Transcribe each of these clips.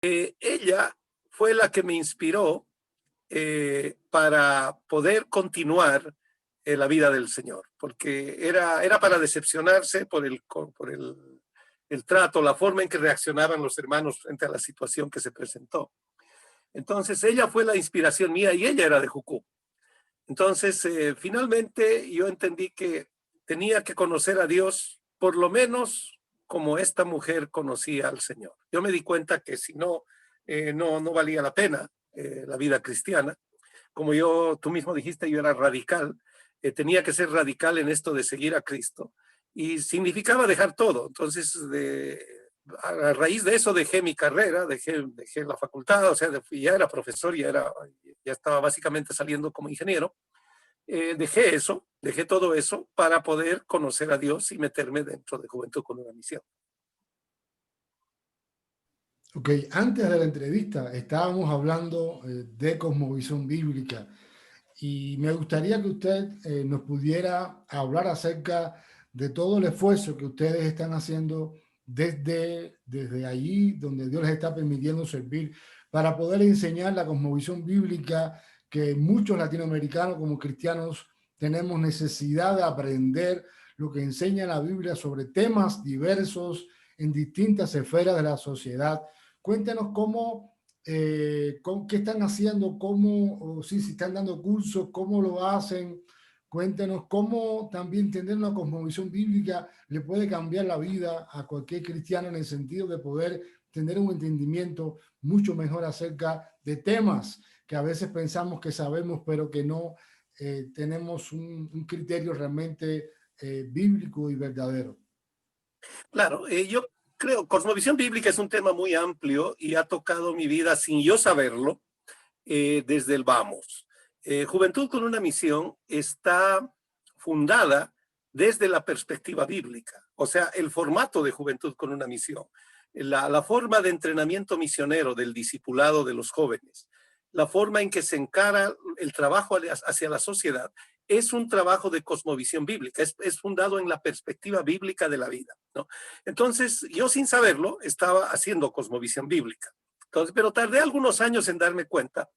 Ella fue la que me inspiró para poder continuar la vida del Señor, porque era para decepcionarse por el trato, la forma en que reaccionaban los hermanos frente a la situación que se presentó. Entonces ella fue la inspiración mía y ella era de Jucú. Entonces finalmente yo entendí que tenía que conocer a Dios por lo menos como esta mujer conocía al Señor. Yo me di cuenta que si no, no valía la pena la vida cristiana. Como tú mismo dijiste, yo era radical, tenía que ser radical en esto de seguir a Cristo y significaba dejar todo. Entonces, a raíz de eso dejé mi carrera, dejé la facultad, o sea, ya era profesor, ya estaba básicamente saliendo como ingeniero. Dejé todo eso para poder conocer a Dios y meterme dentro de Juventud con una Misión. Ok, antes de la entrevista estábamos hablando de cosmovisión bíblica y me gustaría que usted nos pudiera hablar acerca de todo el esfuerzo que ustedes están haciendo desde allí donde Dios les está permitiendo servir para poder enseñar la cosmovisión bíblica que muchos latinoamericanos como cristianos tenemos necesidad de aprender lo que enseña la Biblia sobre temas diversos en distintas esferas de la sociedad. Cuéntenos qué están haciendo, si están dando cursos, cómo lo hacen. Cuéntenos cómo también tener una cosmovisión bíblica le puede cambiar la vida a cualquier cristiano en el sentido de poder tener un entendimiento mucho mejor acerca de temas que a veces pensamos que sabemos, pero que no tenemos un criterio realmente bíblico y verdadero. Claro, yo creo, cosmovisión bíblica es un tema muy amplio y ha tocado mi vida sin yo saberlo desde el vamos. Juventud con una Misión está fundada desde la perspectiva bíblica, o sea, el formato de Juventud con una Misión, la forma de entrenamiento misionero del discipulado de los jóvenes, la forma en que se encara el trabajo hacia la sociedad, es un trabajo de cosmovisión bíblica, es fundado en la perspectiva bíblica de la vida, ¿no? Entonces, yo sin saberlo estaba haciendo cosmovisión bíblica. Entonces, pero tardé algunos años en darme cuenta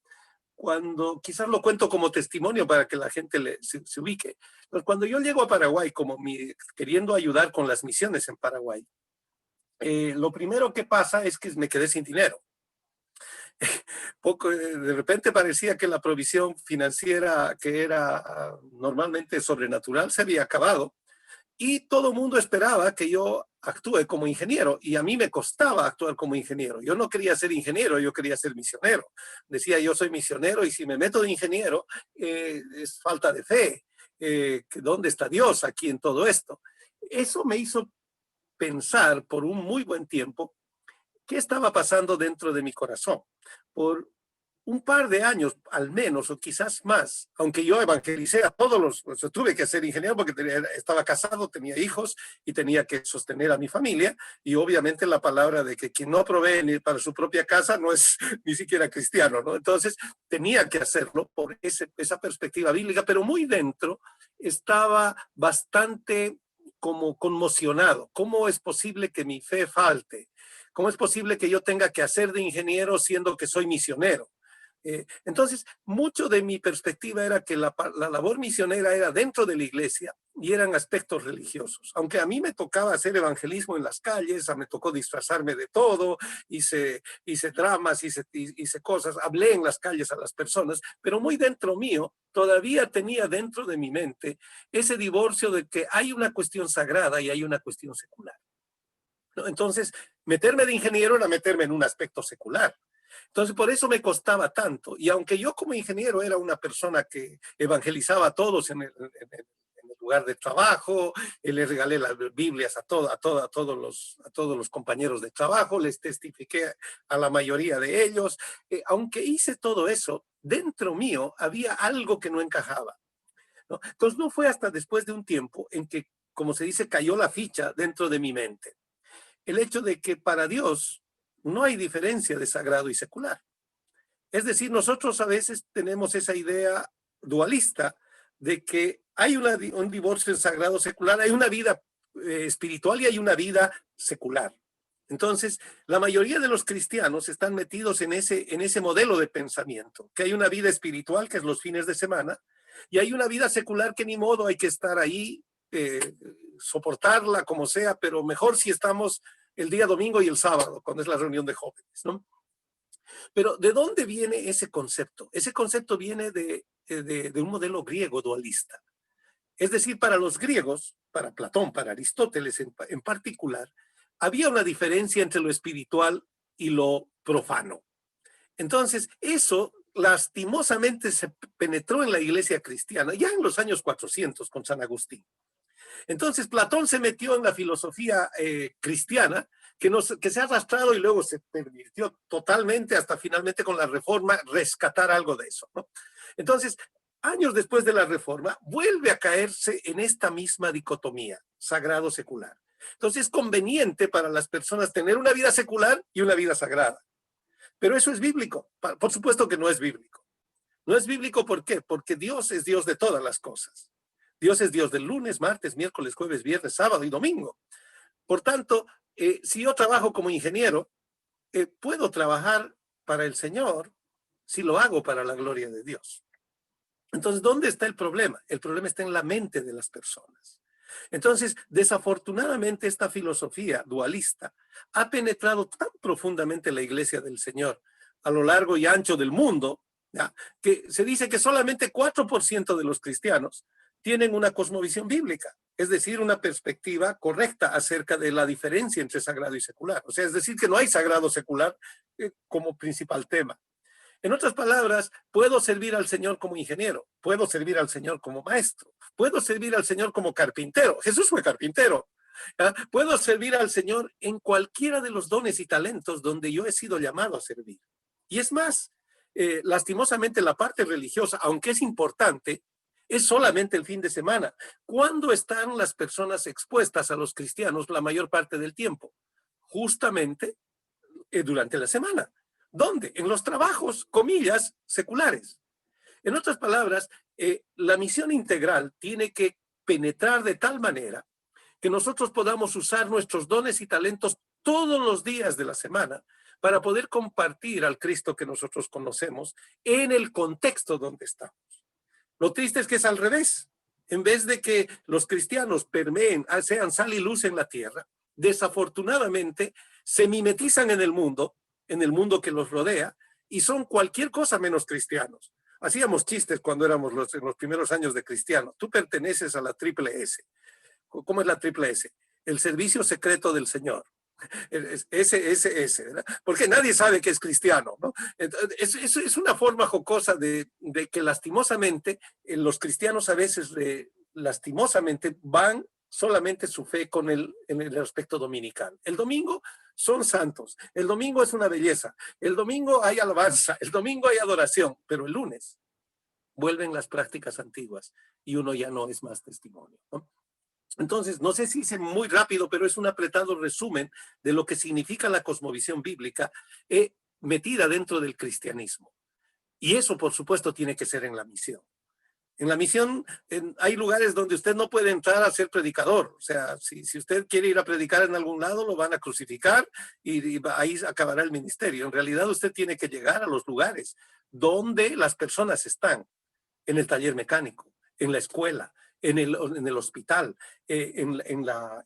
cuando, quizás lo cuento como testimonio para que la gente se ubique. Entonces, cuando yo llego a Paraguay queriendo ayudar con las misiones en Paraguay, lo primero que pasa es que me quedé sin dinero. De repente parecía que la provisión financiera que era normalmente sobrenatural se había acabado y todo el mundo esperaba que yo actúe como ingeniero y a mí me costaba actuar como ingeniero. Yo no quería ser ingeniero, yo quería ser misionero. Decía, yo soy misionero y si me meto de ingeniero es falta de fe. ¿Dónde está Dios aquí en todo esto? Eso me hizo pensar por un muy buen tiempo qué estaba pasando dentro de mi corazón. Por un par de años, al menos, o quizás más, aunque yo evangelicé a todos tuve que ser ingeniero porque estaba casado, tenía hijos y tenía que sostener a mi familia, y obviamente la palabra de que quien no provee ni para su propia casa no es ni siquiera cristiano, ¿no? Entonces tenía que hacerlo por esa perspectiva bíblica, pero muy dentro estaba bastante como conmocionado. ¿Cómo es posible que mi fe falte? ¿Cómo es posible que yo tenga que hacer de ingeniero siendo que soy misionero? Entonces, mucho de mi perspectiva era que la labor misionera era dentro de la iglesia y eran aspectos religiosos. Aunque a mí me tocaba hacer evangelismo en las calles, me tocó disfrazarme de todo, hice dramas, hice cosas, hablé en las calles a las personas, pero muy dentro mío todavía tenía dentro de mi mente ese divorcio de que hay una cuestión sagrada y hay una cuestión secular, ¿no? Entonces, meterme de ingeniero era meterme en un aspecto secular. Entonces, por eso me costaba tanto. Y aunque yo como ingeniero era una persona que evangelizaba a todos en el lugar de trabajo, le regalé las Biblias a todos los compañeros de trabajo, les testifiqué a la mayoría de ellos. Aunque hice todo eso, dentro mío había algo que no encajaba, ¿no? Entonces, no fue hasta después de un tiempo en que, como se dice, cayó la ficha dentro de mi mente. El hecho de que para Dios no hay diferencia de sagrado y secular. Es decir, nosotros a veces tenemos esa idea dualista de que hay un divorcio en sagrado secular, hay una vida espiritual y hay una vida secular. Entonces, la mayoría de los cristianos están metidos en ese modelo de pensamiento, que hay una vida espiritual, que es los fines de semana, y hay una vida secular que ni modo hay que estar ahí, soportarla como sea, pero mejor si estamos el día domingo y el sábado, cuando es la reunión de jóvenes, ¿no? Pero ¿de dónde viene ese concepto? Ese concepto viene de un modelo griego dualista. Es decir, para los griegos, para Platón, para Aristóteles en particular, había una diferencia entre lo espiritual y lo profano. Entonces, eso lastimosamente se penetró en la iglesia cristiana ya en los años 400 con San Agustín. Entonces, Platón se metió en la filosofía cristiana que se ha arrastrado y luego se pervirtió totalmente hasta finalmente con la Reforma rescatar algo de eso, ¿no? Entonces, años después de la Reforma, vuelve a caerse en esta misma dicotomía, sagrado-secular. Entonces, es conveniente para las personas tener una vida secular y una vida sagrada. Pero eso es bíblico. Por supuesto que no es bíblico. No es bíblico, ¿por qué? Porque Dios es Dios de todas las cosas. Dios es Dios del lunes, martes, miércoles, jueves, viernes, sábado y domingo. Por tanto, si yo trabajo como ingeniero, puedo trabajar para el Señor si lo hago para la gloria de Dios. Entonces, ¿dónde está el problema? El problema está en la mente de las personas. Entonces, desafortunadamente, esta filosofía dualista ha penetrado tan profundamente en la iglesia del Señor a lo largo y ancho del mundo, ¿ya?, que se dice que solamente 4% de los cristianos tienen una cosmovisión bíblica, es decir, una perspectiva correcta acerca de la diferencia entre sagrado y secular. O sea, es decir, que no hay sagrado secular como principal tema. En otras palabras, puedo servir al Señor como ingeniero, puedo servir al Señor como maestro, puedo servir al Señor como carpintero. Jesús fue carpintero. ¿Ya? Puedo servir al Señor en cualquiera de los dones y talentos donde yo he sido llamado a servir. Y es más, lastimosamente la parte religiosa, aunque es importante, es solamente el fin de semana. ¿Cuándo están las personas expuestas a los cristianos la mayor parte del tiempo? Justamente durante la semana. ¿Dónde? En los trabajos, comillas, seculares. En otras palabras, la misión integral tiene que penetrar de tal manera que nosotros podamos usar nuestros dones y talentos todos los días de la semana para poder compartir al Cristo que nosotros conocemos en el contexto donde estamos. Lo triste es que es al revés. En vez de que los cristianos permeen, sean sal y luz en la tierra, desafortunadamente se mimetizan en el mundo que los rodea, y son cualquier cosa menos cristianos. Hacíamos chistes cuando éramos en los primeros años de cristiano. Tú perteneces a la triple S. ¿Cómo es la triple S? El servicio secreto del Señor. ¿Verdad? Porque nadie sabe que es cristiano, ¿no? Es una forma jocosa de que lastimosamente los cristianos a veces lastimosamente van solamente su fe en el aspecto dominical. El domingo son santos, el domingo es una belleza, el domingo hay alabanza, el domingo hay adoración, pero el lunes vuelven las prácticas antiguas y uno ya no es más testimonio, ¿no? Entonces, no sé si hice muy rápido, pero es un apretado resumen de lo que significa la cosmovisión bíblica metida dentro del cristianismo. Y eso, por supuesto, tiene que ser en la misión. En la misión hay lugares donde usted no puede entrar a ser predicador. O sea, si usted quiere ir a predicar en algún lado, lo van a crucificar y ahí acabará el ministerio. En realidad, usted tiene que llegar a los lugares donde las personas están, en el taller mecánico, en la escuela, en el hospital, en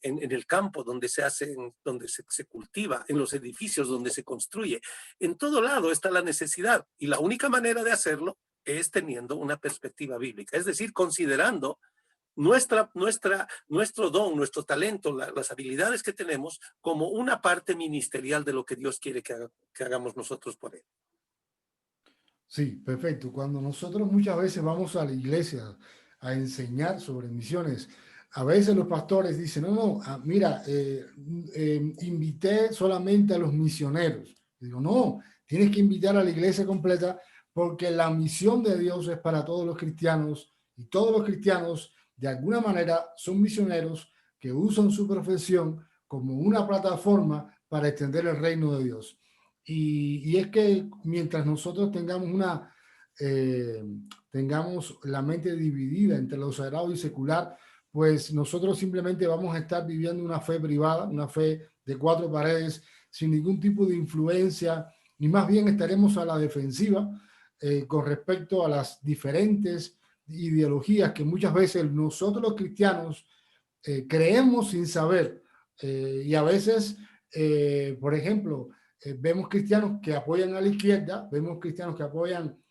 el campo donde se cultiva, en los edificios donde se construye. En todo lado está la necesidad, y la única manera de hacerlo es teniendo una perspectiva bíblica, es decir, considerando nuestro don, nuestro talento, las habilidades que tenemos como una parte ministerial de lo que Dios quiere que hagamos nosotros por él. Sí, perfecto. Cuando nosotros muchas veces vamos a la iglesia a enseñar sobre misiones, a veces los pastores dicen, no, mira, invité solamente a los misioneros. Digo, no, tienes que invitar a la iglesia completa, porque la misión de Dios es para todos los cristianos, y todos los cristianos de alguna manera son misioneros que usan su profesión como una plataforma para extender el reino de Dios. Y es que mientras nosotros tengamos la mente dividida entre lo sagrado y secular, pues nosotros simplemente vamos a estar viviendo una fe privada, una fe de cuatro paredes, sin ningún tipo de influencia, ni más bien estaremos a la defensiva con respecto a las diferentes ideologías que muchas veces nosotros los cristianos creemos sin saber. Y a veces, por ejemplo, vemos cristianos que apoyan a la izquierda, vemos cristianos que apoyan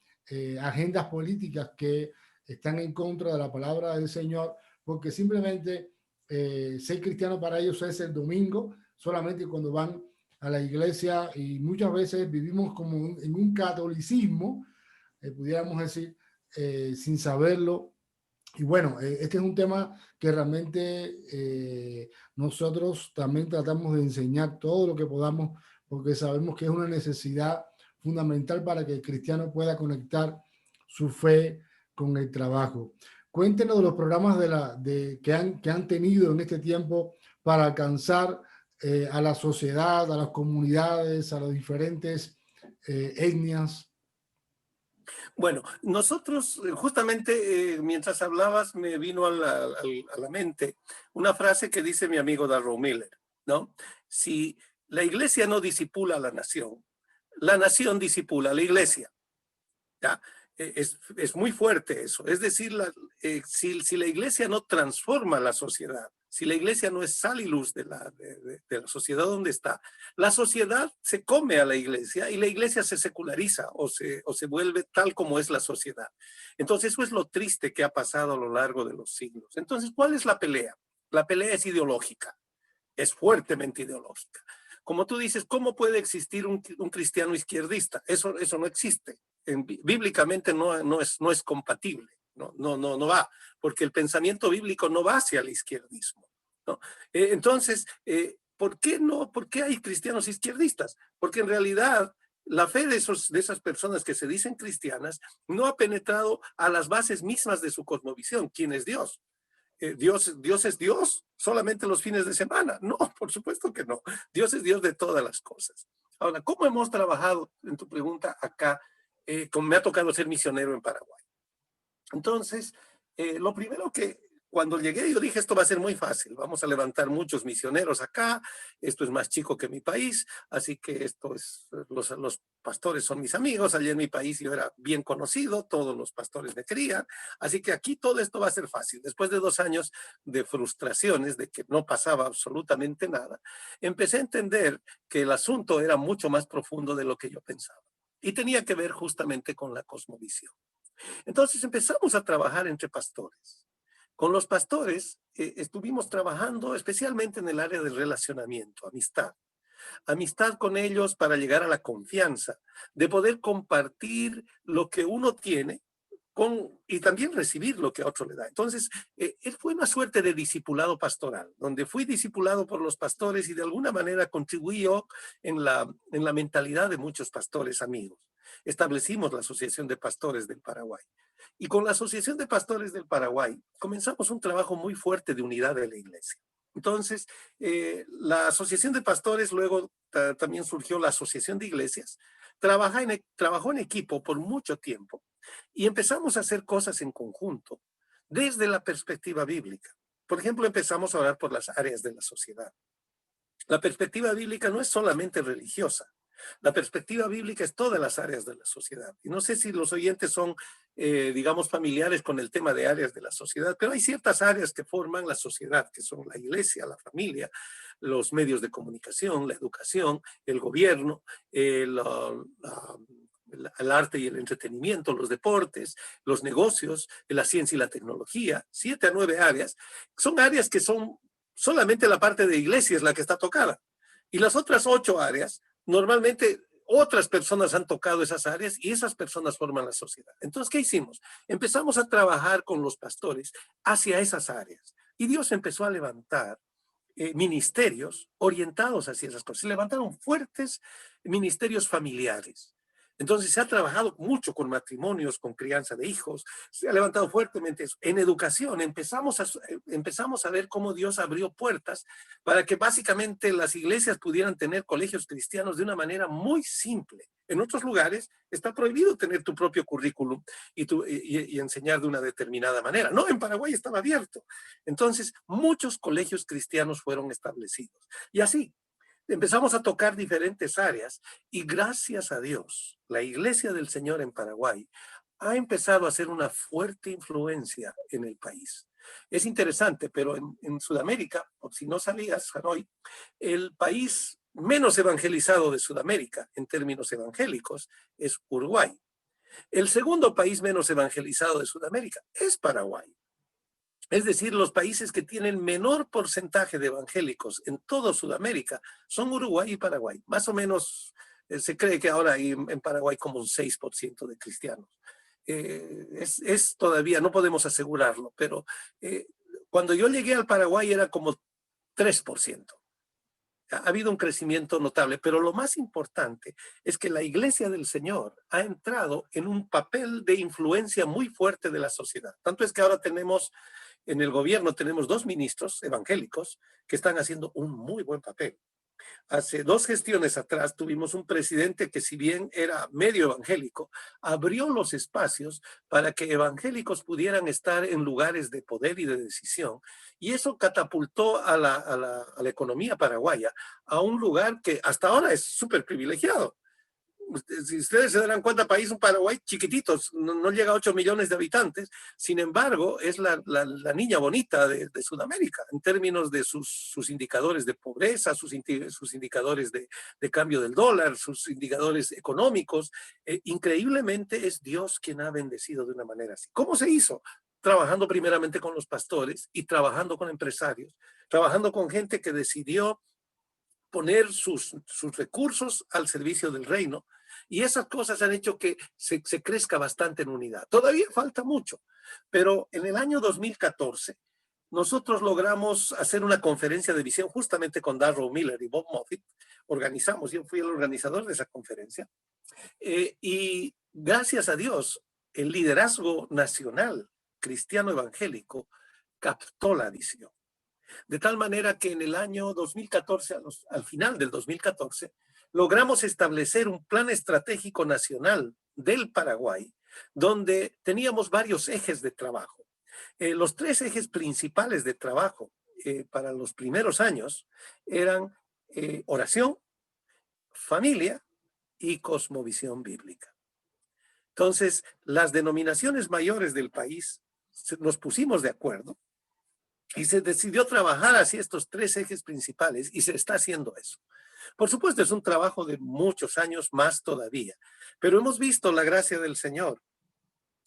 agendas políticas que están en contra de la palabra del Señor, porque simplemente ser cristiano para ellos es el domingo, solamente cuando van a la iglesia, y muchas veces vivimos como en un catolicismo, pudiéramos decir, sin saberlo. Y bueno, este es un tema que realmente nosotros también tratamos de enseñar todo lo que podamos, porque sabemos que es una necesidad fundamental para que el cristiano pueda conectar su fe con el trabajo. Cuéntenos de los programas que han tenido en este tiempo para alcanzar a la sociedad, a las comunidades, a las diferentes etnias. Bueno, nosotros justamente mientras hablabas me vino a la mente una frase que dice mi amigo Darrell Miller, ¿no? Si la iglesia no disipula a la nación disipula a la iglesia. ¿Ya? Es muy fuerte eso. Es decir, si la iglesia no transforma la sociedad, si la iglesia no es sal y luz de la sociedad donde está, la sociedad se come a la iglesia y la iglesia se seculariza o se vuelve tal como es la sociedad. Entonces, eso es lo triste que ha pasado a lo largo de los siglos. Entonces, ¿cuál es la pelea? La pelea es ideológica, es fuertemente ideológica. Como tú dices, ¿cómo puede existir un cristiano izquierdista? Eso no existe. Bíblicamente no es compatible, no va, porque el pensamiento bíblico no va hacia el izquierdismo, ¿no? Entonces, ¿por qué no? ¿Por qué hay cristianos izquierdistas? Porque en realidad la fe de esas personas que se dicen cristianas no ha penetrado a las bases mismas de su cosmovisión. ¿Quién es Dios? Dios es Dios solamente los fines de semana. No, por supuesto que no. Dios es Dios de todas las cosas. Ahora, ¿cómo hemos trabajado en tu pregunta acá? Como me ha tocado ser misionero en Paraguay. Entonces, lo primero que cuando llegué yo dije, esto va a ser muy fácil, vamos a levantar muchos misioneros acá, esto es más chico que mi país, así que los pastores son mis amigos, allá en mi país yo era bien conocido, todos los pastores me querían, así que aquí todo esto va a ser fácil. Después de 2 años de frustraciones, de que no pasaba absolutamente nada, empecé a entender que el asunto era mucho más profundo de lo que yo pensaba y tenía que ver justamente con la cosmovisión. Entonces empezamos a trabajar entre pastores. Con los pastores estuvimos trabajando especialmente en el área del relacionamiento, amistad. Amistad con ellos para llegar a la confianza, de poder compartir lo que uno tiene y también recibir lo que a otro le da. Entonces, fue una suerte de discipulado pastoral, donde fui discipulado por los pastores y de alguna manera contribuyó en la mentalidad de muchos pastores amigos. Establecimos la Asociación de Pastores del Paraguay. Y con la Asociación de Pastores del Paraguay comenzamos un trabajo muy fuerte de unidad de la iglesia. Entonces, la Asociación de Pastores, luego también surgió la Asociación de Iglesias, trabajó en equipo por mucho tiempo y empezamos a hacer cosas en conjunto desde la perspectiva bíblica. Por ejemplo, empezamos a orar por las áreas de la sociedad. La perspectiva bíblica no es solamente religiosa. La perspectiva bíblica es todas las áreas de la sociedad. Y no sé si los oyentes son, digamos, familiares con el tema de áreas de la sociedad, pero hay ciertas áreas que forman la sociedad, que son la iglesia, la familia, los medios de comunicación, la educación, el gobierno, el arte y el entretenimiento, los deportes, los negocios, la ciencia y la tecnología, 7 a 9 áreas. Son áreas que son solamente la parte de iglesia es la que está tocada. Y las otras 8 áreas, normalmente otras personas han tocado esas áreas y esas personas forman la sociedad. Entonces, ¿qué hicimos? Empezamos a trabajar con los pastores hacia esas áreas. Y Dios empezó a levantar ministerios orientados hacia esas cosas. Se levantaron fuertes ministerios familiares. Entonces se ha trabajado mucho con matrimonios, con crianza de hijos, se ha levantado fuertemente eso. En educación empezamos a ver cómo Dios abrió puertas para que básicamente las iglesias pudieran tener colegios cristianos de una manera muy simple. En otros lugares está prohibido tener tu propio currículum y enseñar de una determinada manera. No, en Paraguay estaba abierto. Entonces, muchos colegios cristianos fueron establecidos. Y así, empezamos a tocar diferentes áreas y gracias a Dios, la Iglesia del Señor en Paraguay ha empezado a hacer una fuerte influencia en el país. Es interesante, pero en Sudamérica, o si no sabías, Hanoi, el país menos evangelizado de Sudamérica en términos evangélicos es Uruguay. El segundo país menos evangelizado de Sudamérica es Paraguay. Es decir, los países que tienen menor porcentaje de evangélicos en toda Sudamérica son Uruguay y Paraguay. Más o menos se cree que ahora hay en Paraguay como un 6% de cristianos. Es todavía, no podemos asegurarlo, pero cuando yo llegué al Paraguay era como 3%. Ha habido un crecimiento notable, pero lo más importante es que la Iglesia del Señor ha entrado en un papel de influencia muy fuerte de la sociedad. Tanto es que ahora tenemos en el gobierno tenemos 2 ministros evangélicos que están haciendo un muy buen papel. Hace 2 gestiones atrás tuvimos un presidente que, si bien era medio evangélico, abrió los espacios para que evangélicos pudieran estar en lugares de poder y de decisión. Y eso catapultó a la economía paraguaya a un lugar que hasta ahora es súper privilegiado. Si ustedes se darán cuenta, país, un Paraguay chiquitito, no llega a 8 millones de habitantes, sin embargo, es la niña bonita de Sudamérica en términos de sus indicadores de pobreza, sus indicadores de cambio del dólar, sus indicadores económicos. Increíblemente es Dios quien ha bendecido de una manera así. ¿Cómo se hizo? Trabajando primeramente con los pastores y trabajando con empresarios, trabajando con gente que decidió poner sus recursos al servicio del reino, y esas cosas han hecho que se crezca bastante en unidad. Todavía falta mucho, pero en el año 2014 nosotros logramos hacer una conferencia de visión justamente con Darrell Miller y Bob Moffitt. Yo fui el organizador de esa conferencia, y gracias a Dios, el liderazgo nacional cristiano evangélico captó la visión. De tal manera que en el año 2014, al final del 2014, logramos establecer un plan estratégico nacional del Paraguay, donde teníamos varios ejes de trabajo. Los 3 ejes principales de trabajo para los primeros años eran oración, familia y cosmovisión bíblica. Entonces, las denominaciones mayores del país nos pusimos de acuerdo y se decidió trabajar hacia estos 3 ejes principales, y se está haciendo eso. Por supuesto, es un trabajo de muchos años más todavía, pero hemos visto la gracia del Señor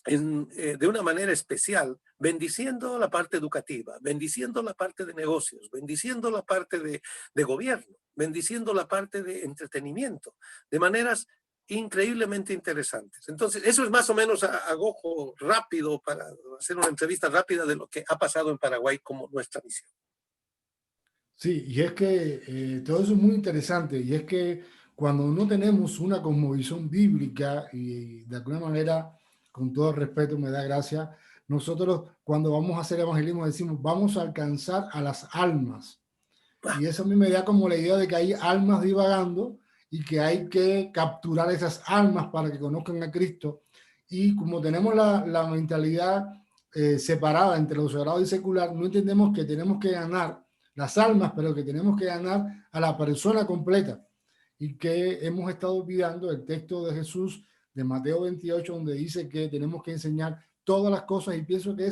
de una manera especial, bendiciendo la parte educativa, bendiciendo la parte de negocios, bendiciendo la parte de gobierno, bendiciendo la parte de entretenimiento, de maneras increíblemente interesantes. Entonces, eso es más o menos a gojo rápido, para hacer una entrevista rápida de lo que ha pasado en Paraguay como nuestra misión. Sí, y es que todo eso es muy interesante, y es que cuando no tenemos una cosmovisión bíblica, y de alguna manera, con todo respeto, me da gracia, nosotros cuando vamos a hacer evangelismo decimos, vamos a alcanzar a las almas. Y eso a mí me da como la idea de que hay almas divagando y que hay que capturar esas almas para que conozcan a Cristo. Y como tenemos la mentalidad separada entre lo sagrado y secular, no entendemos que tenemos que ganar las almas, pero que tenemos que ganar a la persona completa. Y que hemos estado olvidando el texto de Jesús de Mateo 28, donde dice que tenemos que enseñar todas las cosas, y pienso que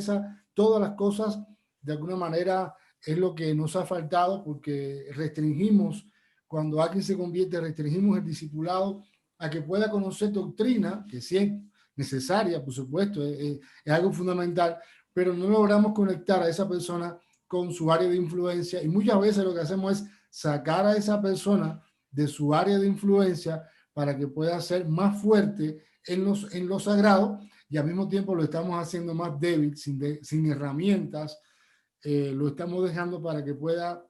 todas las cosas, de alguna manera, es lo que nos ha faltado, porque restringimos, cuando alguien se convierte, restringimos el discipulado a que pueda conocer doctrina, que sí es necesaria, por supuesto, es algo fundamental, pero no logramos conectar a esa persona con su área de influencia, y muchas veces lo que hacemos es sacar a esa persona de su área de influencia para que pueda ser más fuerte en lo sagrado, y al mismo tiempo lo estamos haciendo más débil, sin herramientas. Lo estamos dejando para que pueda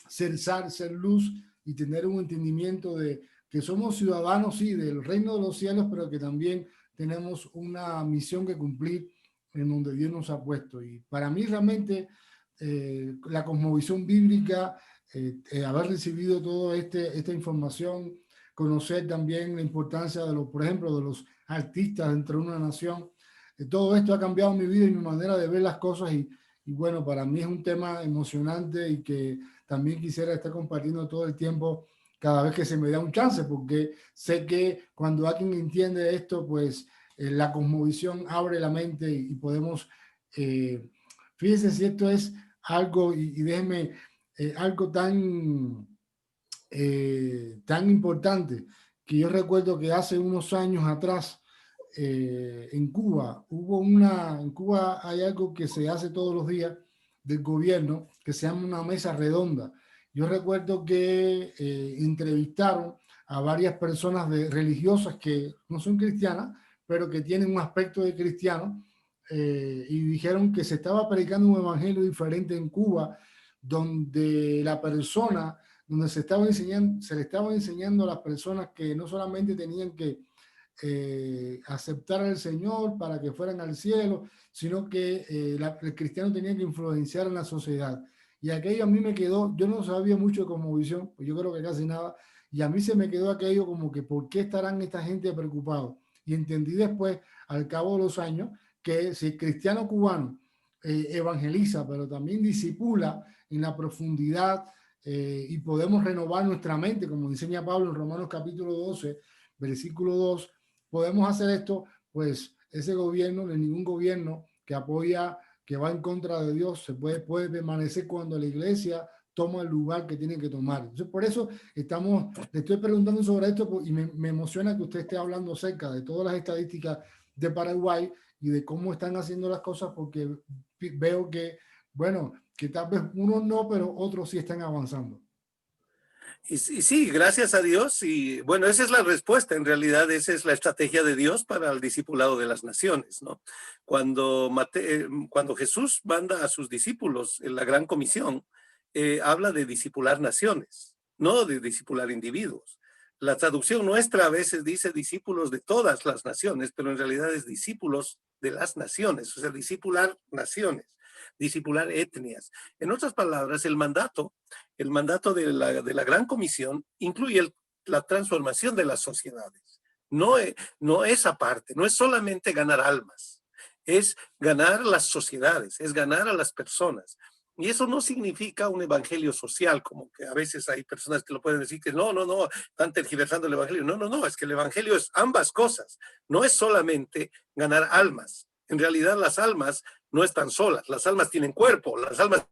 ser sal, ser luz, y tener un entendimiento de que somos ciudadanos, sí, del reino de los cielos, pero que también tenemos una misión que cumplir en donde Dios nos ha puesto. Y para mí realmente la cosmovisión bíblica, haber recibido toda esta información, conocer también la importancia de los, por ejemplo, de los artistas dentro de una nación, todo esto ha cambiado mi vida y mi manera de ver las cosas y bueno, para mí es un tema emocionante y que también quisiera estar compartiendo todo el tiempo cada vez que se me da un chance, porque sé que cuando alguien entiende esto, pues la cosmovisión abre la mente y podemos, fíjense si esto es algo, y déjenme, algo tan importante, que yo recuerdo que hace unos años atrás, en Cuba, en Cuba hay algo que se hace todos los días del gobierno, que se llama una mesa redonda. Yo recuerdo que entrevistaron a varias personas religiosas que no son cristianas, pero que tienen un aspecto de cristiano, y dijeron que se estaba predicando un evangelio diferente en Cuba, donde la persona, donde se le estaba enseñando a las personas que no solamente tenían que aceptar al Señor para que fueran al cielo, sino que el cristiano tenía que influenciar en la sociedad. Y aquello a mí me quedó, yo no sabía mucho de cosmovisión, pues yo creo que casi nada, y a mí se me quedó aquello como que ¿por qué estarán esta gente preocupados? Y entendí después, al cabo de los años, que si el cristiano cubano evangeliza, pero también discipula en la profundidad, y podemos renovar nuestra mente, como enseña Pablo en Romanos capítulo 12, versículo 2, podemos hacer esto, pues ese gobierno, de ningún gobierno que apoya, que va en contra de Dios, puede permanecer cuando la iglesia toma el lugar que tiene que tomar. Entonces, por eso le estoy preguntando sobre esto y me emociona que usted esté hablando acerca de todas las estadísticas de Paraguay y de cómo están haciendo las cosas, porque veo que, bueno, que tal vez unos no, pero otros sí están avanzando. Y sí, gracias a Dios. Y bueno, esa es la respuesta. En realidad, esa es la estrategia de Dios para el discipulado de las naciones, ¿no? Cuando Jesús manda a sus discípulos en la gran comisión, habla de discipular naciones, no de discipular individuos. La traducción nuestra a veces dice discípulos de todas las naciones, pero en realidad es discípulos de las naciones, o sea, discipular naciones, discipular etnias. En otras palabras, el mandato de la Gran Comisión incluye la transformación de las sociedades. No es aparte, no es solamente ganar almas, es ganar las sociedades, es ganar a las personas. Y eso no significa un evangelio social, como que a veces hay personas que lo pueden decir que no, están tergiversando el evangelio. No, es que el evangelio es ambas cosas. No es solamente ganar almas. En realidad las almas no están solas, las almas tienen cuerpo, las almas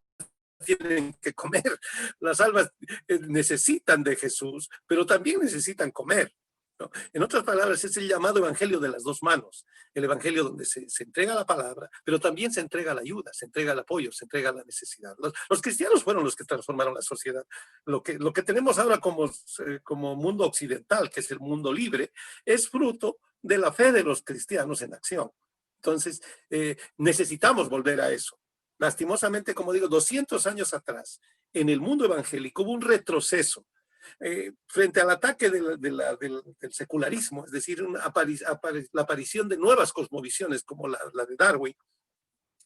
tienen que comer, las almas necesitan de Jesús, pero también necesitan comer, ¿no? En otras palabras, es el llamado evangelio de las dos manos, el evangelio donde se entrega la palabra, pero también se entrega la ayuda, se entrega el apoyo, se entrega la necesidad. Los cristianos fueron los que transformaron la sociedad. Lo que tenemos ahora como mundo occidental, que es el mundo libre, es fruto de la fe de los cristianos en acción. Entonces, necesitamos volver a eso. Lastimosamente, como digo, 200 años atrás, en el mundo evangélico hubo un retroceso frente al ataque del secularismo, es decir, la aparición de nuevas cosmovisiones como la de Darwin.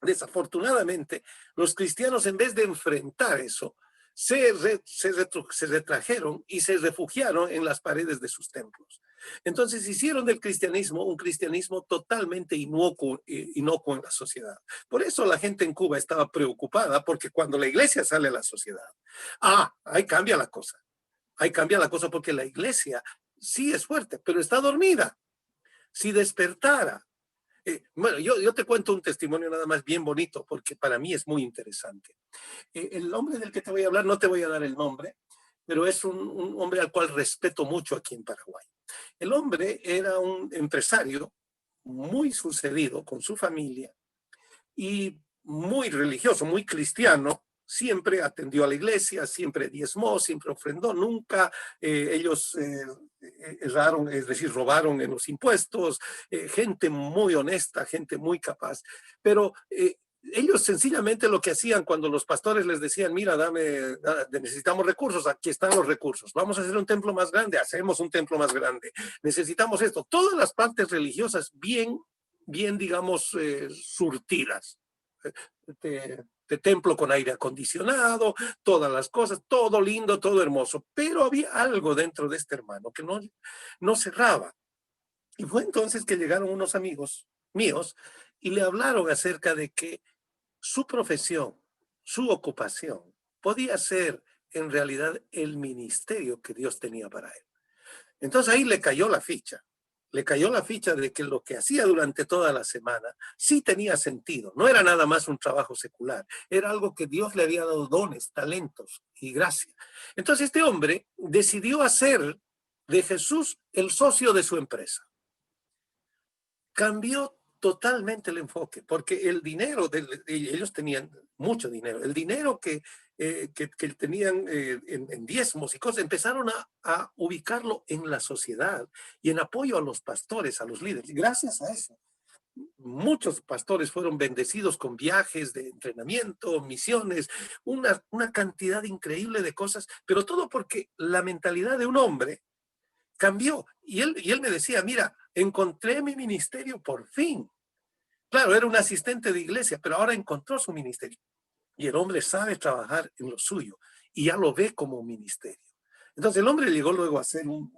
Desafortunadamente, los cristianos, en vez de enfrentar eso, se retrajeron y se refugiaron en las paredes de sus templos. Entonces hicieron del cristianismo un cristianismo totalmente inocuo en la sociedad. Por eso la gente en Cuba estaba preocupada, porque cuando la iglesia sale a la sociedad, ahí cambia la cosa. Ahí cambia la cosa porque la iglesia sí es fuerte, pero está dormida. Si despertara, bueno, yo te cuento un testimonio nada más bien bonito, porque para mí es muy interesante. El hombre del que te voy a hablar, no te voy a dar el nombre, pero es un hombre al cual respeto mucho aquí en Paraguay. El hombre era un empresario muy sucedido con su familia y muy religioso, muy cristiano. Siempre atendió a la iglesia, siempre diezmó, siempre ofrendó, nunca ellos erraron, es decir, robaron en los impuestos, gente muy honesta, gente muy capaz, pero Ellos sencillamente lo que hacían cuando los pastores les decían, mira, necesitamos recursos, aquí están los recursos, vamos a hacer un templo más grande, hacemos un templo más grande, necesitamos esto. Todas las partes religiosas bien digamos, surtidas. De templo con aire acondicionado, todas las cosas, todo lindo, todo hermoso. Pero había algo dentro de este hermano que no cerraba. Y fue entonces que llegaron unos amigos míos y le hablaron acerca de que su profesión, su ocupación, podía ser en realidad el ministerio que Dios tenía para él. Entonces ahí le cayó la ficha. Le cayó la ficha de que lo que hacía durante toda la semana sí tenía sentido. No era nada más un trabajo secular. Era algo que Dios le había dado dones, talentos y gracia. Entonces este hombre decidió hacer de Jesús el socio de su empresa. Cambió totalmente el enfoque, porque el dinero, ellos tenían mucho dinero, el dinero que tenían en diezmos y cosas, empezaron a ubicarlo en la sociedad y en apoyo a los pastores, a los líderes. Gracias a eso, muchos pastores fueron bendecidos con viajes de entrenamiento, misiones, una cantidad increíble de cosas, pero todo porque la mentalidad de un hombre cambió. Y él me decía, mira, encontré mi ministerio por fin. Claro, era un asistente de iglesia, pero ahora encontró su ministerio. Y el hombre sabe trabajar en lo suyo y ya lo ve como un ministerio. Entonces el hombre llegó luego a ser uno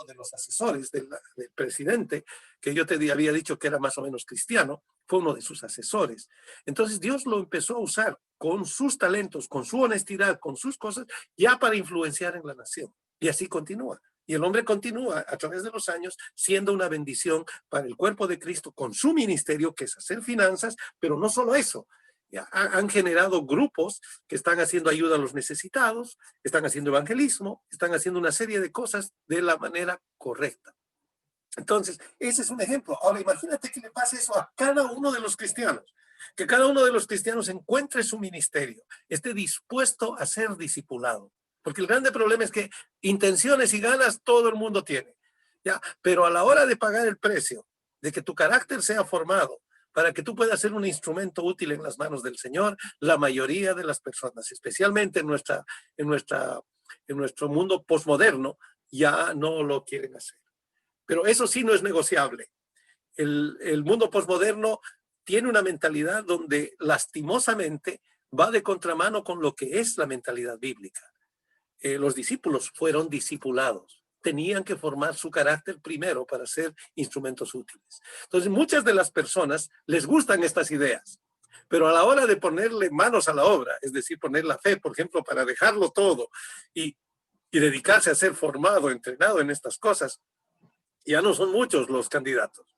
de los asesores del presidente, que yo te había dicho que era más o menos cristiano, fue uno de sus asesores. Entonces Dios lo empezó a usar con sus talentos, con su honestidad, con sus cosas, ya para influenciar en la nación. Y así continúa. Y el hombre continúa a través de los años siendo una bendición para el cuerpo de Cristo con su ministerio, que es hacer finanzas, pero no solo eso. Ya han generado grupos que están haciendo ayuda a los necesitados, están haciendo evangelismo, están haciendo una serie de cosas de la manera correcta. Entonces, ese es un ejemplo. Ahora, imagínate que le pase eso a cada uno de los cristianos, que cada uno de los cristianos encuentre su ministerio, esté dispuesto a ser discipulado. Porque el grande problema es que intenciones y ganas todo el mundo tiene, ¿ya? Pero a la hora de pagar el precio, de que tu carácter sea formado, para que tú puedas ser un instrumento útil en las manos del Señor, la mayoría de las personas, especialmente en nuestro mundo posmoderno, ya no lo quieren hacer. Pero eso sí no es negociable. El mundo posmoderno tiene una mentalidad donde lastimosamente va de contramano con lo que es la mentalidad bíblica. Los discípulos fueron discipulados. Tenían que formar su carácter primero para ser instrumentos útiles. Entonces, muchas de las personas les gustan estas ideas, pero a la hora de ponerle manos a la obra, es decir, poner la fe, por ejemplo, para dejarlo todo y dedicarse a ser formado, entrenado en estas cosas, ya no son muchos los candidatos,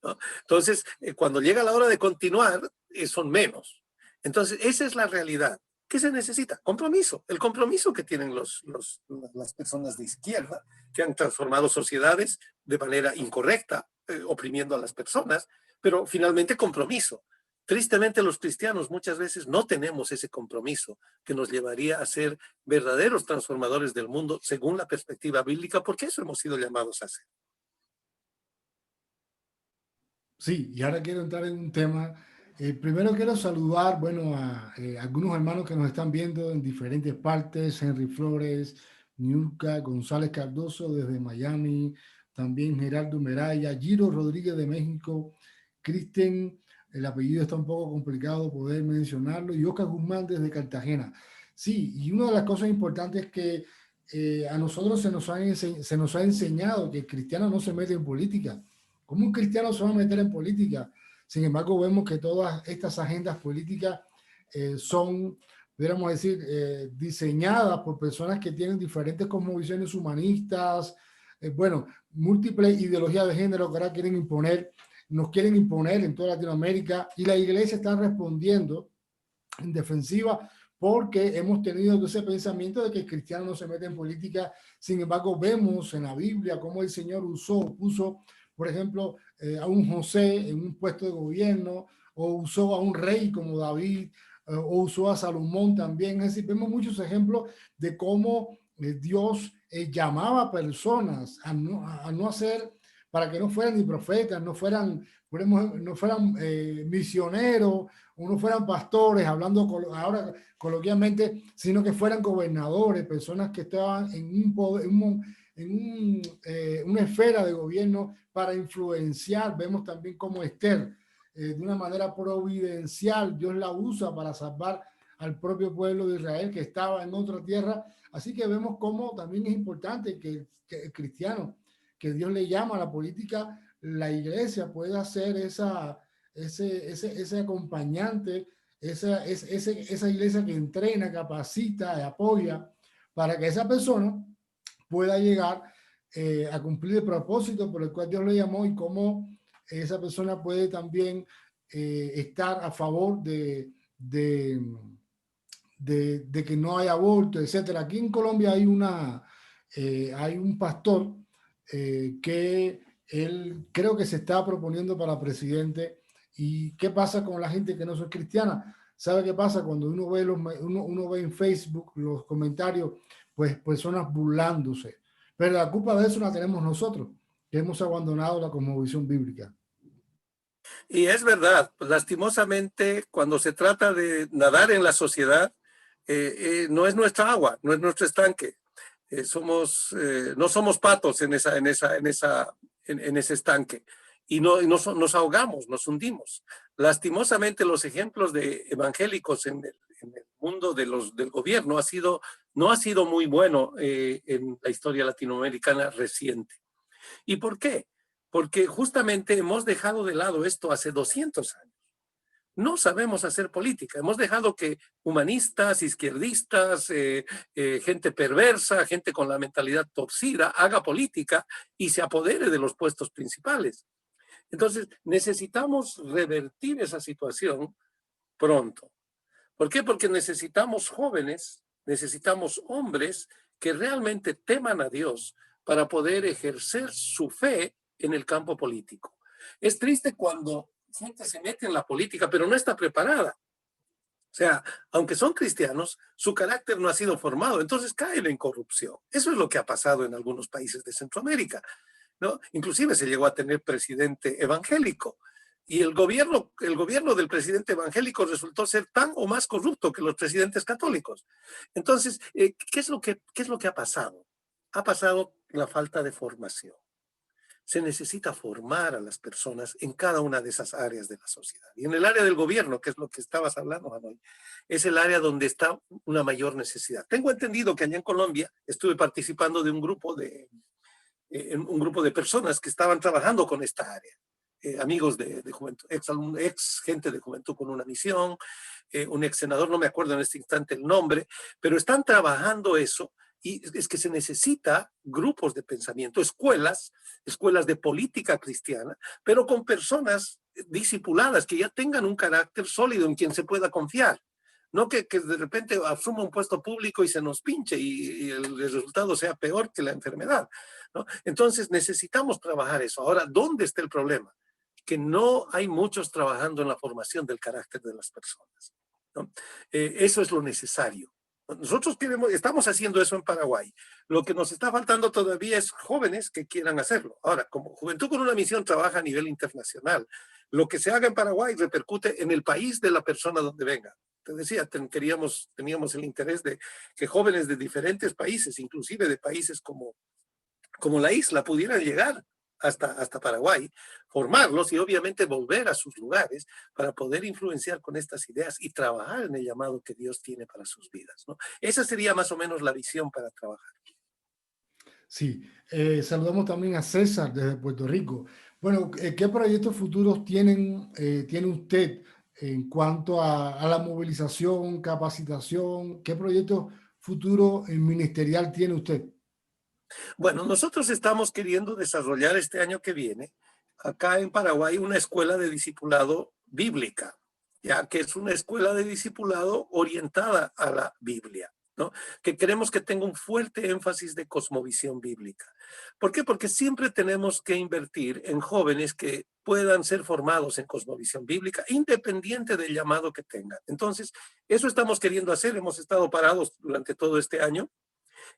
¿no? Entonces, cuando llega la hora de continuar, son menos. Entonces, esa es la realidad. ¿Qué se necesita? Compromiso. El compromiso que tienen las personas de izquierda, que han transformado sociedades de manera incorrecta, oprimiendo a las personas, pero finalmente compromiso. Tristemente, los cristianos muchas veces no tenemos ese compromiso que nos llevaría a ser verdaderos transformadores del mundo según la perspectiva bíblica, porque eso hemos sido llamados a hacer. Sí, y ahora quiero entrar en un tema. Primero quiero saludar, bueno, a algunos hermanos que nos están viendo en diferentes partes: Henry Flores, Niurka González Cardoso desde Miami, también Gerardo Meraya, Giro Rodríguez de México, Kristen, el apellido está un poco complicado poder mencionarlo, y Oscar Guzmán desde Cartagena. Sí, y una de las cosas importantes es que a nosotros se nos ha enseñado que el cristiano no se mete en política. ¿Cómo un cristiano se va a meter en política? Sin embargo, vemos que todas estas agendas políticas son, podríamos decir, diseñadas por personas que tienen diferentes cosmovisiones humanistas, bueno, múltiples ideologías de género que ahora nos quieren imponer en toda Latinoamérica, y la iglesia está respondiendo en defensiva porque hemos tenido ese pensamiento de que el cristiano no se mete en política. Sin embargo, vemos en la Biblia cómo el Señor puso, por ejemplo, a un José en un puesto de gobierno, o usó a un rey como David, o usó a Salomón también. Es decir, vemos muchos ejemplos de cómo Dios llamaba a personas a no hacer para que no fueran ni profetas, no fueran misioneros, o no fueran pastores, hablando ahora coloquialmente, sino que fueran gobernadores, personas que estaban en un poder, una esfera de gobierno para influenciar. Vemos también cómo Esther, de una manera providencial, Dios la usa para salvar al propio pueblo de Israel que estaba en otra tierra. Así que vemos cómo también es importante que el cristiano, que Dios le llama a la política, la iglesia pueda ser ese acompañante, esa iglesia que entrena, capacita, apoya, para que esa persona pueda llegar a cumplir el propósito por el cual Dios le llamó, y cómo esa persona puede también estar a favor de que no haya aborto, etcétera. Aquí en Colombia hay un pastor que él creo que se está proponiendo para presidente. ¿Y qué pasa con la gente que no es cristiana? ¿Sabe qué pasa? Cuando uno ve en Facebook los comentarios, pues personas burlándose. Pero la culpa de eso la tenemos nosotros, que hemos abandonado la cosmovisión bíblica. Y es verdad, pues, lastimosamente, cuando se trata de nadar en la sociedad, no es nuestra agua, no es nuestro estanque. No somos patos en ese estanque, y nos ahogamos, nos hundimos. Lastimosamente, los ejemplos de evangélicos en el mundo del gobierno no ha sido muy bueno en la historia latinoamericana reciente. ¿Y por qué? Porque justamente hemos dejado de lado esto hace 200 años. No sabemos hacer política. Hemos dejado que humanistas, izquierdistas, gente perversa, gente con la mentalidad torcida, haga política y se apodere de los puestos principales. Entonces, necesitamos revertir esa situación pronto. ¿Por qué? Porque necesitamos jóvenes, necesitamos hombres que realmente teman a Dios para poder ejercer su fe en el campo político. Es triste cuando gente se mete en la política, pero no está preparada. O sea, aunque son cristianos, su carácter no ha sido formado, entonces caen en corrupción. Eso es lo que ha pasado en algunos países de Centroamérica, ¿no? Inclusive se llegó a tener presidente evangélico, y el gobierno del presidente evangélico resultó ser tan o más corrupto que los presidentes católicos. Entonces, ¿qué es lo que ha pasado? Ha pasado la falta de formación. Se necesita formar a las personas en cada una de esas áreas de la sociedad. Y en el área del gobierno, que es lo que estabas hablando, Hanoi, es el área donde está una mayor necesidad. Tengo entendido que allá en Colombia estuve participando de un grupo de personas que estaban trabajando con esta área. Amigos de juventud, ex gente de Juventud con una Misión, un ex senador, no me acuerdo en este instante el nombre, pero están trabajando eso. Y es que se necesita grupos de pensamiento, escuelas de política cristiana, pero con personas discipuladas que ya tengan un carácter sólido en quien se pueda confiar. No que de repente asuma un puesto público y se nos pinche y el resultado sea peor que la enfermedad, ¿no? Entonces necesitamos trabajar eso. Ahora, ¿dónde está el problema? Que no hay muchos trabajando en la formación del carácter de las personas, ¿no? Eso es lo necesario. Nosotros estamos haciendo eso en Paraguay. Lo que nos está faltando todavía es jóvenes que quieran hacerlo. Ahora, como Juventud con una Misión trabaja a nivel internacional, lo que se haga en Paraguay repercute en el país de la persona donde venga. Te decía, teníamos el interés de que jóvenes de diferentes países, inclusive de países como la isla, pudieran llegar hasta Paraguay, formarlos y obviamente volver a sus lugares para poder influenciar con estas ideas y trabajar en el llamado que Dios tiene para sus vidas, ¿no? Esa sería más o menos la visión para trabajar. Sí, saludamos también a César desde Puerto Rico. Bueno, ¿qué proyectos futuros tiene usted en cuanto a la movilización, capacitación? ¿Qué proyectos futuros ministerial tiene usted? Bueno, nosotros estamos queriendo desarrollar este año que viene, acá en Paraguay, una escuela de discipulado bíblica, ya que es una escuela de discipulado orientada a la Biblia, ¿no? Que queremos que tenga un fuerte énfasis de cosmovisión bíblica. ¿Por qué? Porque siempre tenemos que invertir en jóvenes que puedan ser formados en cosmovisión bíblica, independiente del llamado que tengan. Entonces, eso estamos queriendo hacer. Hemos estado parados durante todo este año,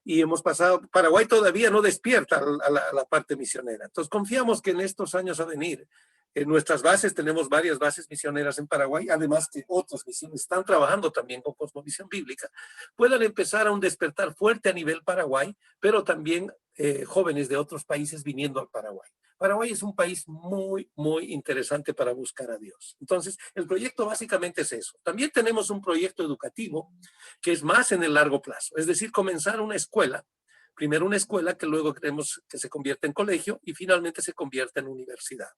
Y hemos pasado, Paraguay todavía no despierta a la parte misionera. Entonces confiamos que en estos años a venir, en nuestras bases, tenemos varias bases misioneras en Paraguay, además que otras misiones están trabajando también con cosmovisión bíblica, puedan empezar a un despertar fuerte a nivel Paraguay, pero también jóvenes de otros países viniendo al Paraguay. Paraguay es un país muy, muy interesante para buscar a Dios. Entonces, el proyecto básicamente es eso. También tenemos un proyecto educativo que es más en el largo plazo, es decir, comenzar una escuela, primero una escuela que luego queremos que se convierta en colegio y finalmente se convierta en universidad.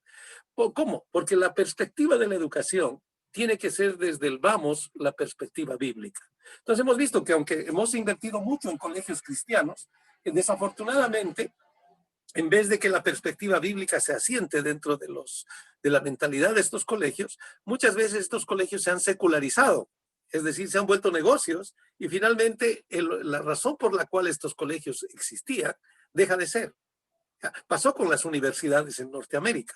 ¿Cómo? Porque la perspectiva de la educación tiene que ser desde el vamos la perspectiva bíblica. Entonces hemos visto que aunque hemos invertido mucho en colegios cristianos, desafortunadamente, en vez de que la perspectiva bíblica se asiente dentro de la mentalidad de estos colegios, muchas veces estos colegios se han secularizado, es decir, se han vuelto negocios y finalmente la razón por la cual estos colegios existían deja de ser. Pasó con las universidades en Norteamérica.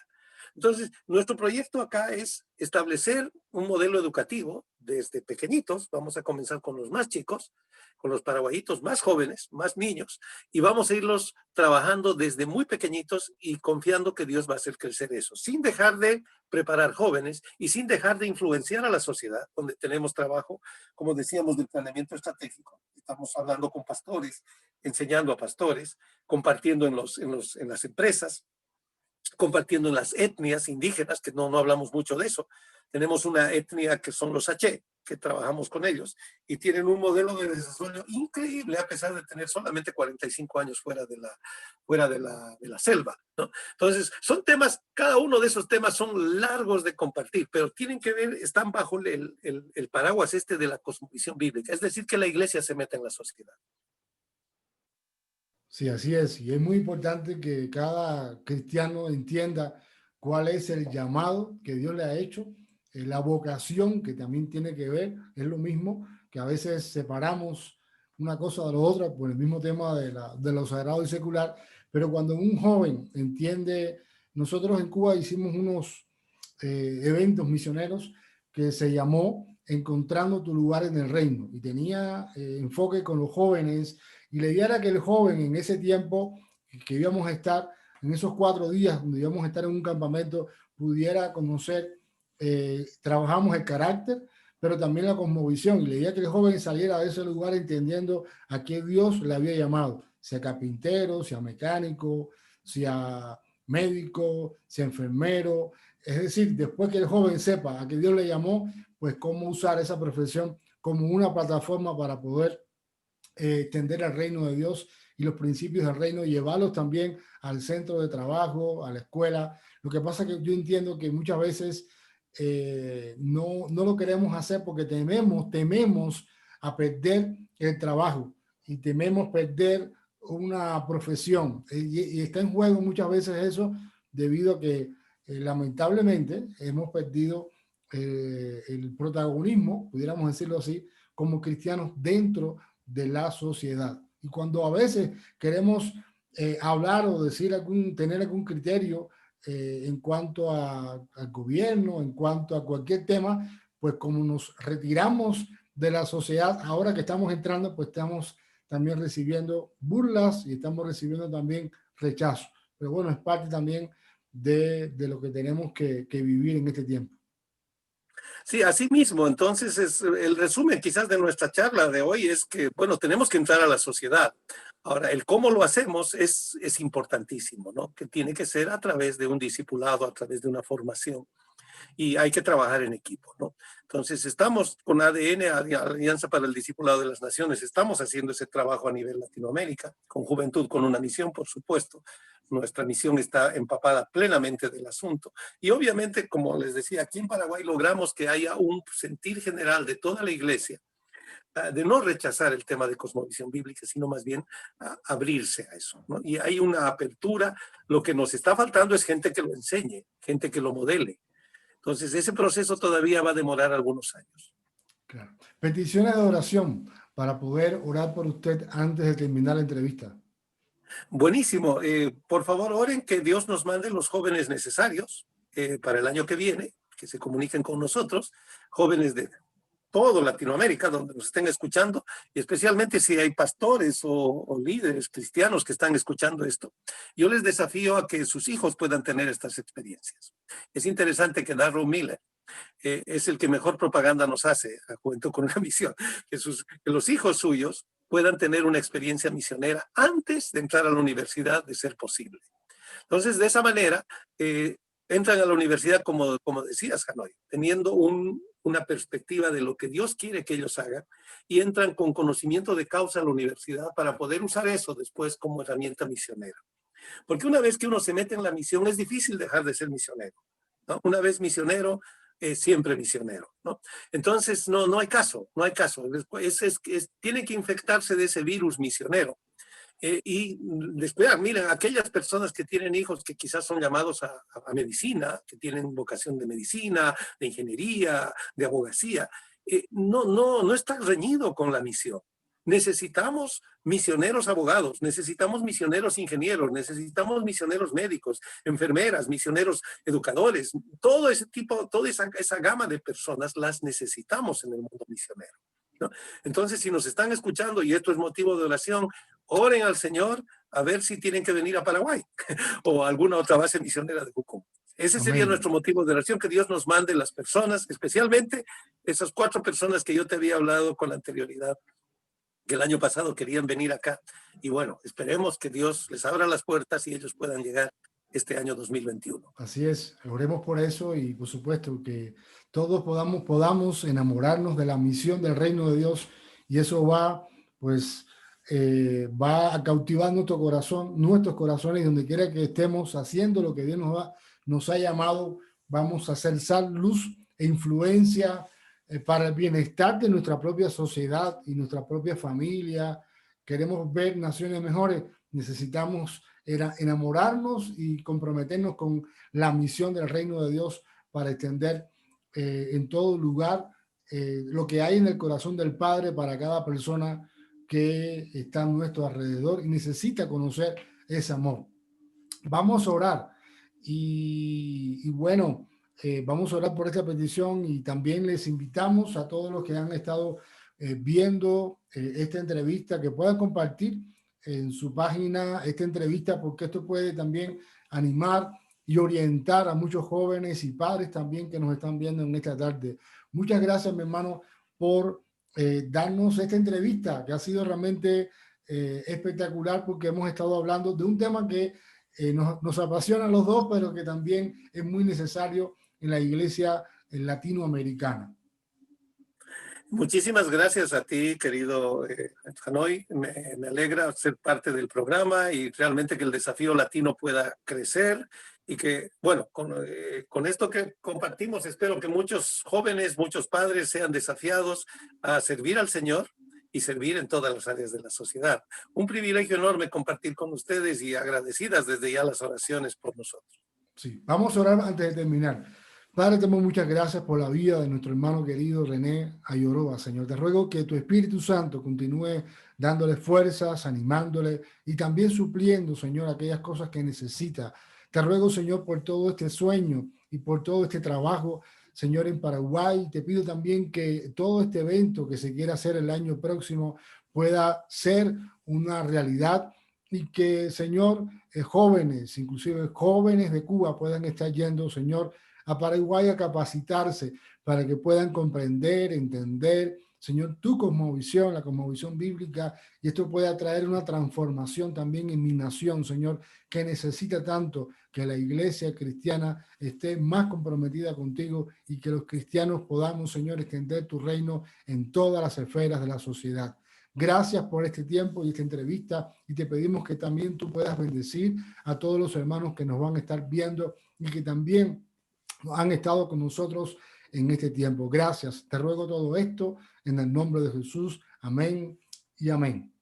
Entonces, nuestro proyecto acá es establecer un modelo educativo desde pequeñitos. Vamos a comenzar con los más chicos, con los paraguayitos más jóvenes, más niños, y vamos a irlos trabajando desde muy pequeñitos y confiando que Dios va a hacer crecer eso, sin dejar de preparar jóvenes y sin dejar de influenciar a la sociedad, donde tenemos trabajo, como decíamos, del planeamiento estratégico. Estamos hablando con pastores, enseñando a pastores, compartiendo en las empresas, compartiendo en las etnias indígenas, que no hablamos mucho de eso. Tenemos una etnia que son los H, que trabajamos con ellos, y tienen un modelo de desarrollo increíble a pesar de tener solamente 45 años fuera de la selva, ¿no? Entonces, son temas, cada uno de esos temas son largos de compartir, pero tienen que ver, están bajo el paraguas de la cosmovisión bíblica, es decir, que la iglesia se meta en la sociedad. Sí, así es. Y es muy importante que cada cristiano entienda cuál es el llamado que Dios le ha hecho, la vocación que también tiene que ver, es lo mismo, que a veces separamos una cosa de la otra por el mismo tema de lo sagrado y secular, pero cuando un joven entiende, nosotros en Cuba hicimos unos eventos misioneros que se llamó Encontrando tu lugar en el reino y tenía enfoque con los jóvenes. Y la idea era que el joven en ese tiempo que íbamos a estar, en esos 4 días donde íbamos a estar en un campamento, pudiera conocer, trabajamos el carácter, pero también la cosmovisión. Y la idea que el joven saliera de ese lugar entendiendo a qué Dios le había llamado, sea carpintero, sea mecánico, sea médico, sea enfermero. Es decir, después que el joven sepa a qué Dios le llamó, pues cómo usar esa profesión como una plataforma para poder extender el reino de Dios y los principios del reino, llevarlos también al centro de trabajo, a la escuela. Lo que pasa es que yo entiendo que muchas veces no lo queremos hacer porque tememos a perder el trabajo y tememos perder una profesión. Y está en juego muchas veces eso debido a que lamentablemente hemos perdido el protagonismo, pudiéramos decirlo así, como cristianos dentro de la sociedad. Y cuando a veces queremos hablar o decir tener algún criterio en cuanto al gobierno, en cuanto a cualquier tema, pues como nos retiramos de la sociedad, ahora que estamos entrando, pues estamos también recibiendo burlas y estamos recibiendo también rechazo. Pero bueno, es parte también de lo que tenemos que vivir en este tiempo. Sí, así mismo. Entonces, el resumen quizás de nuestra charla de hoy es que, bueno, tenemos que entrar a la sociedad. Ahora, el cómo lo hacemos es importantísimo, ¿no? Que tiene que ser a través de un discipulado, a través de una formación. Y hay que trabajar en equipo, ¿no? Entonces, estamos con ADN, Alianza para el Discipulado de las Naciones, estamos haciendo ese trabajo a nivel Latinoamérica, con Juventud con una Misión, por supuesto. Nuestra misión está empapada plenamente del asunto. Y obviamente, como les decía, aquí en Paraguay logramos que haya un sentir general de toda la iglesia, de no rechazar el tema de cosmovisión bíblica, sino más bien abrirse a eso, ¿no? Y hay una apertura. Lo que nos está faltando es gente que lo enseñe, gente que lo modele. Entonces, ese proceso todavía va a demorar algunos años. Claro. Peticiones de oración para poder orar por usted antes de terminar la entrevista. Buenísimo. Por favor, oren que Dios nos mande los jóvenes necesarios para el año que viene, que se comuniquen con nosotros, jóvenes de todo Latinoamérica, donde nos estén escuchando, y especialmente si hay pastores o líderes cristianos que están escuchando esto. Yo les desafío a que sus hijos puedan tener estas experiencias. Es interesante que Darrell Miller es el que mejor propaganda nos hace a Juventud con una Misión, que los hijos suyos puedan tener una experiencia misionera antes de entrar a la universidad, de ser posible. Entonces, de esa manera, entran a la universidad, como decías, Hanoi, teniendo una perspectiva de lo que Dios quiere que ellos hagan, y entran con conocimiento de causa a la universidad para poder usar eso después como herramienta misionera. Porque una vez que uno se mete en la misión, es difícil dejar de ser misionero, ¿no? Una vez misionero, siempre misionero, ¿no? Entonces, no hay caso, no hay caso. Tiene que infectarse de ese virus misionero. Y después, miren, aquellas personas que tienen hijos que quizás son llamados a medicina, que tienen vocación de medicina, de ingeniería, de abogacía, no está reñido con la misión. Necesitamos misioneros abogados, necesitamos misioneros ingenieros, necesitamos misioneros médicos, enfermeras, misioneros educadores, todo ese tipo, toda esa gama de personas las necesitamos en el mundo misionero, ¿no? Entonces, si nos están escuchando y esto es motivo de oración, oren al Señor a ver si tienen que venir a Paraguay o a alguna otra base misionera de Jucum. Ese sería Amén. nuestro motivo de oración, que Dios nos mande las personas, especialmente esas 4 personas que yo te había hablado con anterioridad, que el año pasado querían venir acá. Y bueno, esperemos que Dios les abra las puertas y ellos puedan llegar este año 2021. Así es, oremos por eso y por supuesto que todos podamos enamorarnos de la misión del reino de Dios, y eso va, pues, va a cautivar nuestro corazón, nuestros corazones, y donde quiera que estemos haciendo lo que Dios nos ha llamado, vamos a hacer sal, luz e influencia para el bienestar de nuestra propia sociedad y nuestra propia familia. Queremos ver naciones mejores, necesitamos enamorarnos y comprometernos con la misión del reino de Dios para extender en todo lugar lo que hay en el corazón del Padre para cada persona que está a nuestro alrededor y necesita conocer ese amor. Vamos a orar y bueno, vamos a orar por esta petición, y también les invitamos a todos los que han estado viendo esta entrevista que puedan compartir en su página esta entrevista, porque esto puede también animar y orientar a muchos jóvenes y padres también que nos están viendo en esta tarde. Muchas gracias, mi hermano, por darnos esta entrevista, que ha sido realmente espectacular, porque hemos estado hablando de un tema que nos apasiona a los dos, pero que también es muy necesario en la iglesia latinoamericana. Muchísimas gracias a ti, querido Hanoi. Me alegra ser parte del programa y realmente que el desafío latino pueda crecer, y que, bueno, con esto que compartimos, espero que muchos jóvenes, muchos padres sean desafiados a servir al Señor y servir en todas las áreas de la sociedad. Un privilegio enorme compartir con ustedes, y agradecidas desde ya las oraciones por nosotros. Sí, vamos a orar antes de terminar. Padre, te damos muchas gracias por la vida de nuestro hermano querido René Ayoroba, Señor. Te ruego que tu Espíritu Santo continúe dándole fuerzas, animándole y también supliendo, Señor, aquellas cosas que necesita. Te ruego, Señor, por todo este sueño y por todo este trabajo, Señor, en Paraguay. Te pido también que todo este evento que se quiera hacer el año próximo pueda ser una realidad, y que, Señor, jóvenes, inclusive jóvenes de Cuba, puedan estar yendo, Señor, a Paraguay a capacitarse para que puedan comprender, entender, Señor, tu cosmovisión, la cosmovisión bíblica, y esto pueda traer una transformación también en mi nación, Señor, que necesita tanto que la iglesia cristiana esté más comprometida contigo, y que los cristianos podamos, Señor, extender tu reino en todas las esferas de la sociedad. Gracias por este tiempo y esta entrevista, y te pedimos que también tú puedas bendecir a todos los hermanos que nos van a estar viendo y que también han estado con nosotros en este tiempo. Gracias. Te ruego todo esto en el nombre de Jesús. Amén y amén.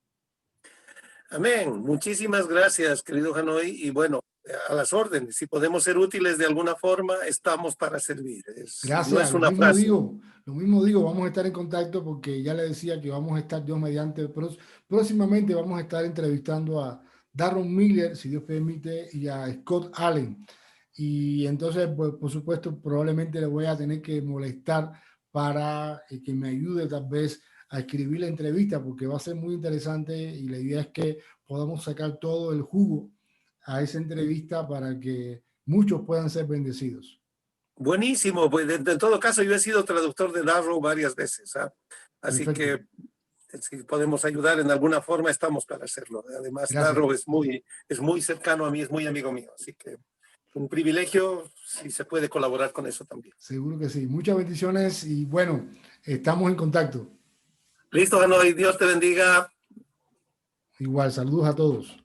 Amén. Muchísimas gracias, querido Hanoi. Y bueno, a las órdenes. Si podemos ser útiles de alguna forma, estamos para servir. Gracias. No es una frase. Lo mismo digo, vamos a estar en contacto, porque ya le decía que vamos a estar, Dios mediante, próximamente vamos a estar entrevistando a Darrell Miller, si Dios permite, y a Scott Allen. Y entonces, pues, por supuesto, probablemente le voy a tener que molestar para que me ayude tal vez a escribir la entrevista, porque va a ser muy interesante y la idea es que podamos sacar todo el jugo a esa entrevista para que muchos puedan ser bendecidos. Buenísimo, pues en todo caso yo he sido traductor de Narrow varias veces, ¿ah? Así Perfecto. que si podemos ayudar en alguna forma, estamos para hacerlo. Además, Gracias. Narrow es muy cercano a mí, es muy amigo mío, así que un privilegio si se puede colaborar con eso también. Seguro que sí. Muchas bendiciones y bueno, estamos en contacto. Listo, Hanoi, Dios te bendiga. Igual, saludos a todos.